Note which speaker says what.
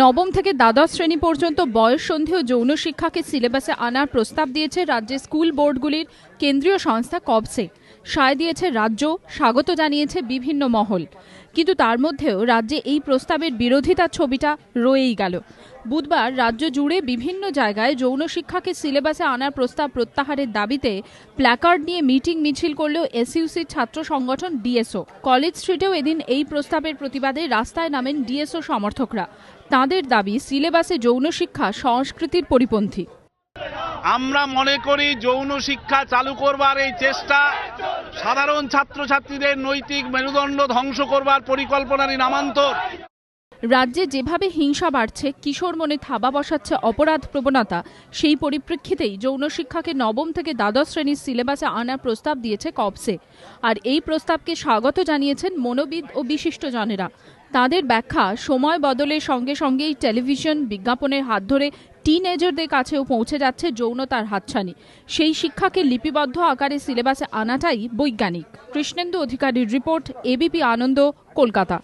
Speaker 1: নবম থেকে দ্বাদশ শ্রেণী পর্যন্ত বয়ঃসন্ধি ও যৌন শিক্ষাকে সিলেবাসে আনার প্রস্তাব দিয়েছে রাজ্যের স্কুল বোর্ডগুলির কেন্দ্রীয় সংস্থা কবসে। সায় দিয়েছে রাজ্য, স্বাগত জানিয়েছে বিভিন্ন মহল। কিন্তু তার মধ্যেও রাজ্যে এই প্রস্তাবের বিরোধিতার ছবিটা রয়েই গেল। বুধবার রাজ্য জুড়ে বিভিন্ন জায়গায় যৌন শিক্ষাকে সিলেবাসে আনার প্রস্তাব প্রত্যাহারের দাবিতে প্ল্যাকার্ড নিয়ে মিটিং মিছিল করলেও এসইউসির ছাত্র সংগঠন ডিএসও। কলেজ স্ট্রিটেও এদিন এই প্রস্তাবের প্রতিবাদে রাস্তায় নামেন ডিএসও সমর্থকরা। তাঁদের দাবি, সিলেবাসে যৌন শিক্ষা সংস্কৃতির পরিপন্থী।
Speaker 2: আমরা মনে করি যৌন শিক্ষা চালু করবার এই চেষ্টা সাধারণ ছাত্রছাত্রীদের নৈতিক মেরুদণ্ড ধ্বংস করবার পরিকল্পনারই নামান্তর।
Speaker 1: রাজ্যে যেভাবে হিংসা বাড়ছে, কিশোর মনে থাবা বসাচ্ছে অপরাধ প্রবণতা, সেই পরিপ্রেক্ষিতেই যৌন শিক্ষাকে নবম থেকে দ্বাদশ শ্রেণীর সিলেবাসে আনার প্রস্তাব দিয়েছে কবসে। আর এই প্রস্তাবকে স্বাগত জানিয়েছেন মনোবিদ ও বিশিষ্টজনেরা। তাঁদের ব্যাখ্যা, সময় বদলের সঙ্গে সঙ্গেই টেলিভিশন বিজ্ঞাপনের হাত ধরে টিনএজারদের কাছেও পৌঁছে যাচ্ছে যৌনতার হাতছানি। সেই শিক্ষাকে লিপিবদ্ধ আকারে সিলেবাসে আনাটাই বৈজ্ঞানিক। কৃষ্ণেন্দু অধিকারীর রিপোর্ট, এবিপি আনন্দ, কলকাতা।